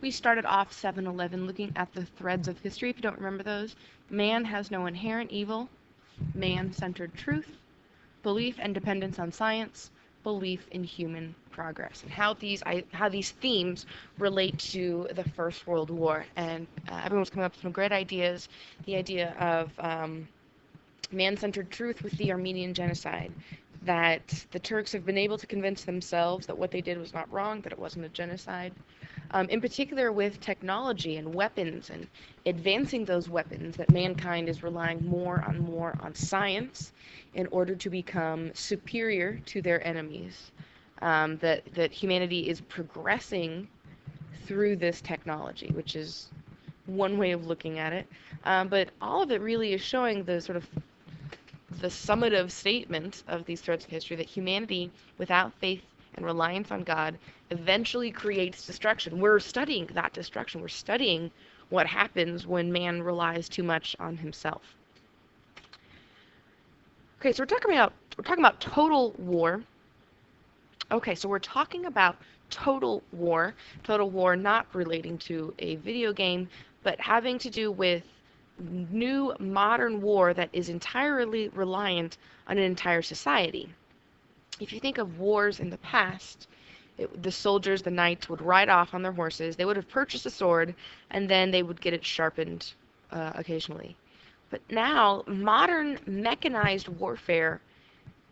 We started off 7-Eleven looking at the threads of history, if you don't remember those. Man has no inherent evil, man-centered truth, belief and dependence on science, belief in human progress, and how these themes relate to the First World War. And everyone's coming up with some great ideas. The idea of man-centered truth with the Armenian genocide, that the Turks have been able to convince themselves that what they did was not wrong, that it wasn't a genocide. In particular with technology and weapons and advancing those weapons, that mankind is relying more on science in order to become superior to their enemies. That humanity is progressing through this technology, which is one way of looking at it. But all of it really is showing the sort of the summative statement of these threads of history, that humanity, without faith and reliance on God, eventually creates destruction. We're studying that destruction. We're studying what happens when man relies too much on himself. Okay, so we're talking about total war. Okay, so we're talking about total war not relating to a video game, but having to do with new modern war that is entirely reliant on an entire society. If you think of wars in the past, the soldiers, the knights, would ride off on their horses. They would have purchased a sword, and then they would get it sharpened occasionally. But now, modern mechanized warfare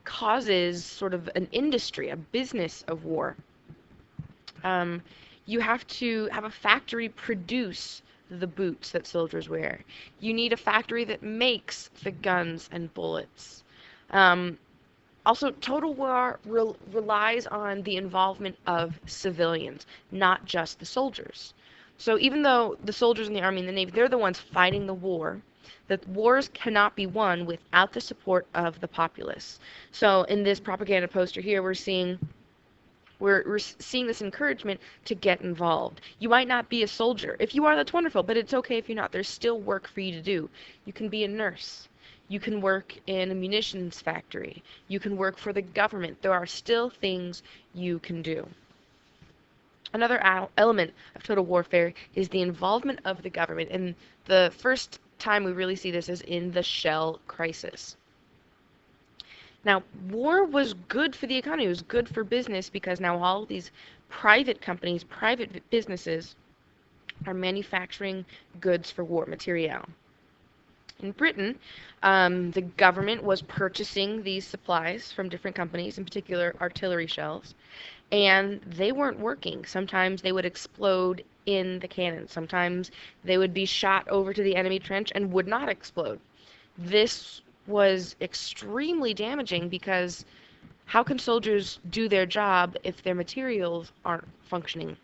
causes sort of an industry, a business of war. You have to have a factory produce the boots that soldiers wear. You need a factory that makes the guns and bullets. Also, total war relies on the involvement of civilians, not just the soldiers. So even though the soldiers in the Army and the Navy, they're the ones fighting the war, that wars cannot be won without the support of the populace. So in this propaganda poster here, we're seeing this encouragement to get involved. You might not be a soldier. If you are, that's wonderful, but it's okay if you're not. There's still work for you to do. You can be a nurse. You can work in a munitions factory. You can work for the government. There are still things you can do. Another element of total warfare is the involvement of the government. And the first time we really see this is in the Shell crisis. Now, war was good for the economy. It was good for business because now all of these private companies, private businesses are manufacturing goods for war materiel. In Britain, the government was purchasing these supplies from different companies, in particular artillery shells, and they weren't working. Sometimes they would explode in the cannon. Sometimes they would be shot over to the enemy trench and would not explode. This was extremely damaging because how can soldiers do their job if their materials aren't functioning?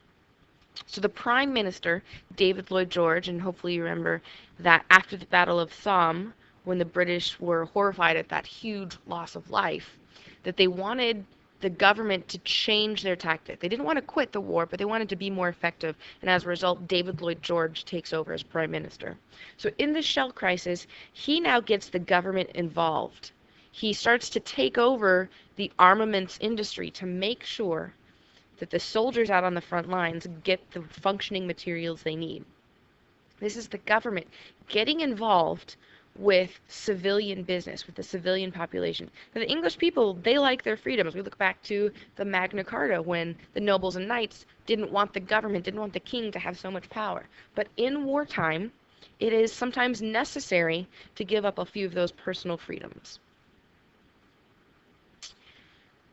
So the Prime Minister, David Lloyd George, and hopefully you remember that after the Battle of Somme, when the British were horrified at that huge loss of life, that they wanted the government to change their tactic. They didn't want to quit the war, but they wanted to be more effective, and as a result, David Lloyd George takes over as Prime Minister. So in the Shell crisis, he now gets the government involved. He starts to take over the armaments industry to make sure that the soldiers out on the front lines get the functioning materials they need. This is the government getting involved with civilian business, with the civilian population. Now, the English people, they like their freedoms. We look back to the Magna Carta when the nobles and knights didn't want the government, didn't want the king to have so much power. But in wartime, it is sometimes necessary to give up a few of those personal freedoms.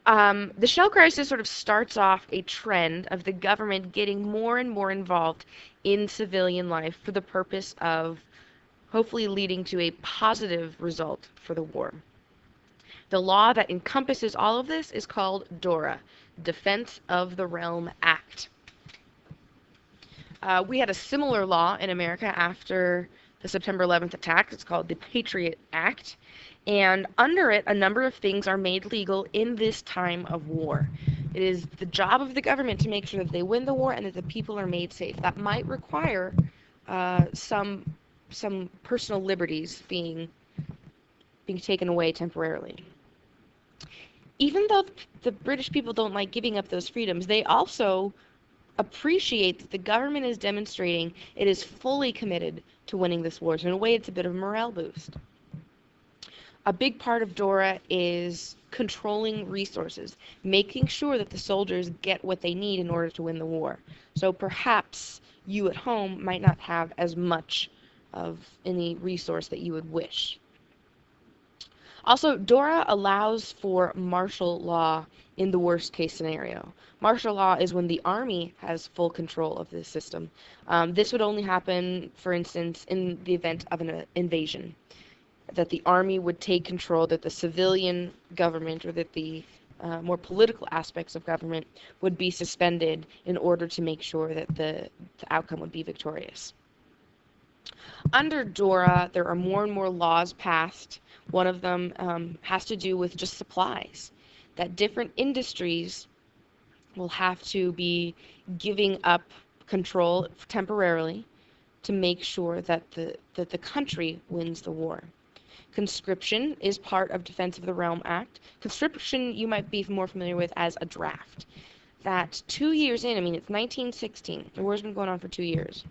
The Shell crisis sort of starts off a trend of the government getting more and more involved in civilian life for the purpose of hopefully leading to a positive result for the war. The law that encompasses all of this is called DORA, Defense of the Realm Act. We had a similar law in America after the September 11th attack. It's called the Patriot Act. And under it, a number of things are made legal in this time of war. It is the job of the government to make sure that they win the war and that the people are made safe. That might require some personal liberties being taken away temporarily. Even though the British people don't like giving up those freedoms, they also appreciate that the government is demonstrating it is fully committed to winning this war. So in a way, it's a bit of a morale boost. A big part of DORA is controlling resources, making sure that the soldiers get what they need in order to win the war. So perhaps you at home might not have as much of any resource that you would wish. Also, DORA allows for martial law in the worst case scenario. Martial law is when the army has full control of the system. This would only happen, for instance, in the event of an invasion, that the army would take control, that the civilian government or that the more political aspects of government would be suspended in order to make sure that the outcome would be victorious. Under DORA, there are more and more laws passed. One of them has to do with just supplies, that different industries will have to be giving up control temporarily to make sure that the country wins the war. Conscription is part of Defense of the Realm Act. Conscription you might be more familiar with as a draft. That 2 years in, I mean, it's 1916. The war's been going on for 2 years.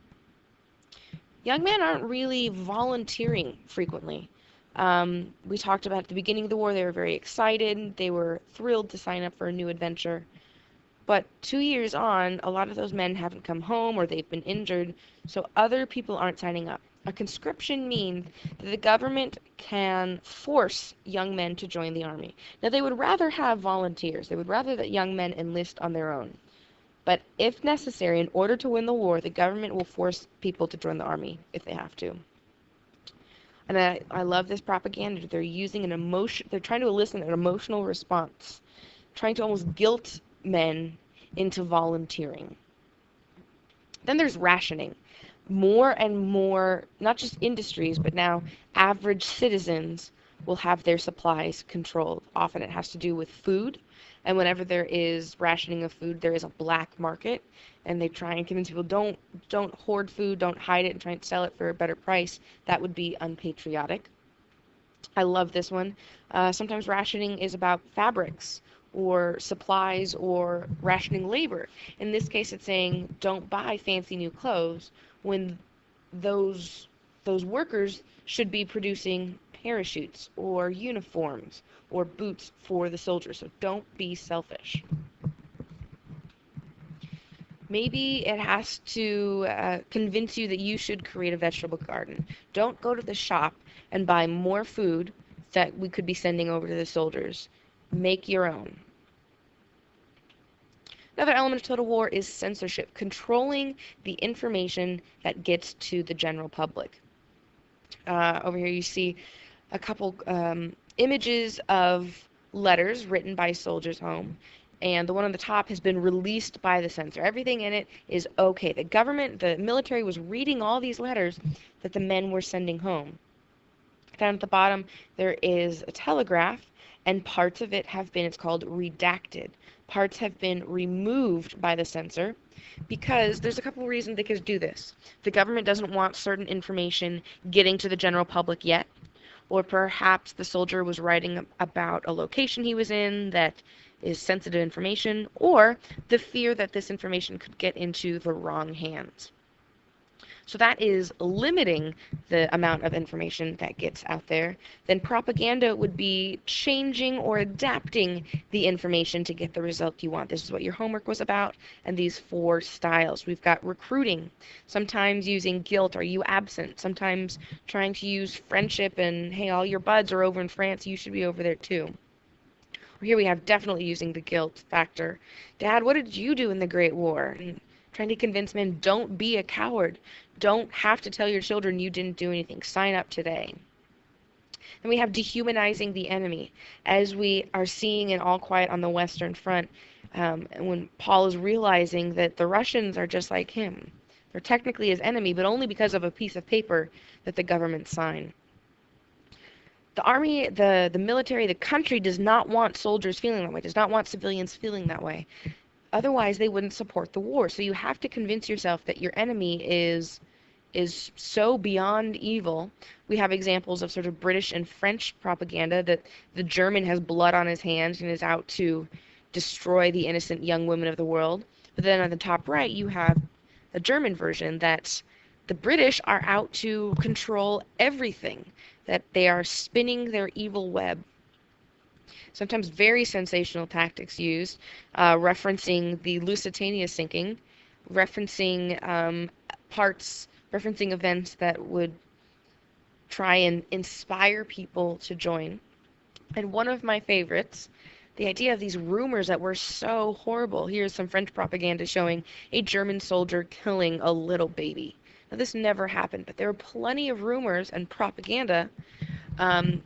Young men aren't really volunteering frequently. We talked about at the beginning of the war, they were very excited. They were thrilled to sign up for a new adventure. But 2 years on, a lot of those men haven't come home or they've been injured, so other people aren't signing up. A conscription means that the government can force young men to join the army. Now, they would rather have volunteers. They would rather that young men enlist on their own. But if necessary, in order to win the war, the government will force people to join the army if they have to. And I love this propaganda. They're using an emotion. They're trying to elicit an emotional response, trying to almost guilt men into volunteering. Then there's rationing. More and more, not just industries, but now average citizens will have their supplies controlled. Often it has to do with food, and whenever there is rationing of food, there is a black market, and they try and convince people don't hoard food, don't hide it and try and sell it for a better price. That would be unpatriotic. I love this one. Sometimes rationing is about fabrics or supplies or rationing labor. In this case, it's saying don't buy fancy new clothes when those workers should be producing parachutes or uniforms or boots for the soldiers. So don't be selfish. Maybe it has to convince you that you should create a vegetable garden. Don't go to the shop and buy more food that we could be sending over to the soldiers. Make your own. Another element of total war is censorship, controlling the information that gets to the general public. Over here you see a couple images of letters written by soldiers home, and the one on the top has been released by the censor. Everything in it is okay. The government, the military was reading all these letters that the men were sending home. Down at the bottom there is a telegraph, and parts of it have been, it's called redacted. Parts have been removed by the censor because there's a couple of reasons they could do this. The government doesn't want certain information getting to the general public yet, or perhaps the soldier was writing about a location he was in that is sensitive information, or the fear that this information could get into the wrong hands. So that is limiting the amount of information that gets out there. Then propaganda would be changing or adapting the information to get the result you want. This is what your homework was about, and these 4 styles. We've got recruiting, sometimes using guilt, are you absent? Sometimes trying to use friendship and, hey, all your buds are over in France, you should be over there too. Here we have definitely using the guilt factor. Dad, what did you do in the Great War? And trying to convince men, don't be a coward. Don't have to tell your children you didn't do anything. Sign up today. Then we have dehumanizing the enemy, as we are seeing in All Quiet on the Western Front, when Paul is realizing that the Russians are just like him. They're technically his enemy, but only because of a piece of paper that the government signed. The army, the military, the country does not want soldiers feeling that way, does not want civilians feeling that way. Otherwise, they wouldn't support the war. So you have to convince yourself that your enemy is so beyond evil. We have examples of sort of British and French propaganda that the German has blood on his hands and is out to destroy the innocent young women of the world. But then on the top right, you have a German version that the British are out to control everything, that they are spinning their evil web. Sometimes very sensational tactics used, referencing the Lusitania sinking, referencing referencing events that would try and inspire people to join. And one of my favorites, the idea of these rumors that were so horrible. Here's some French propaganda showing a German soldier killing a little baby. Now, this never happened, but there were plenty of rumors and propaganda um,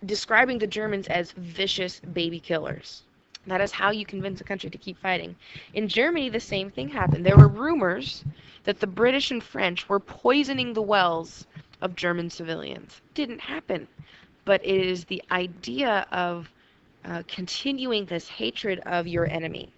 describing the Germans as vicious baby killers. That is how you convince a country to keep fighting. In Germany, the same thing happened. There were rumors that the British and French were poisoning the wells of German civilians. Didn't happen. But it is the idea of continuing this hatred of your enemy.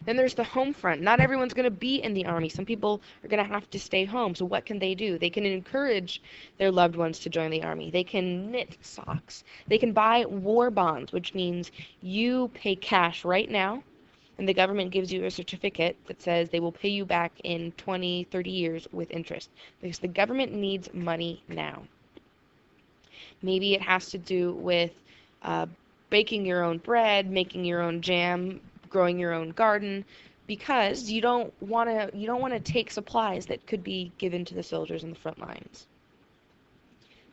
Then there's the home front. Not everyone's going to be in the army. Some people are going to have to stay home. So what can they do? They can encourage their loved ones to join the army. They can knit socks. They can buy war bonds, which means you pay cash right now, and the government gives you a certificate that says they will pay you back in 20, 30 years with interest. Because the government needs money now. Maybe it has to do with baking your own bread, making your own jam, growing your own garden, because you don't want to take supplies that could be given to the soldiers in the front lines.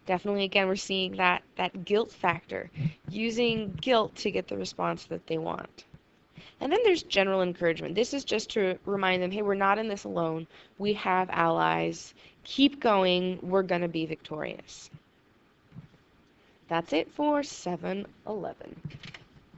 Definitely, again, we're seeing that guilt factor, using guilt to get the response that they want. And then there's general encouragement. This is just to remind them, hey, we're not in this alone. We have allies. Keep going. We're going to be victorious. That's it for 7-11.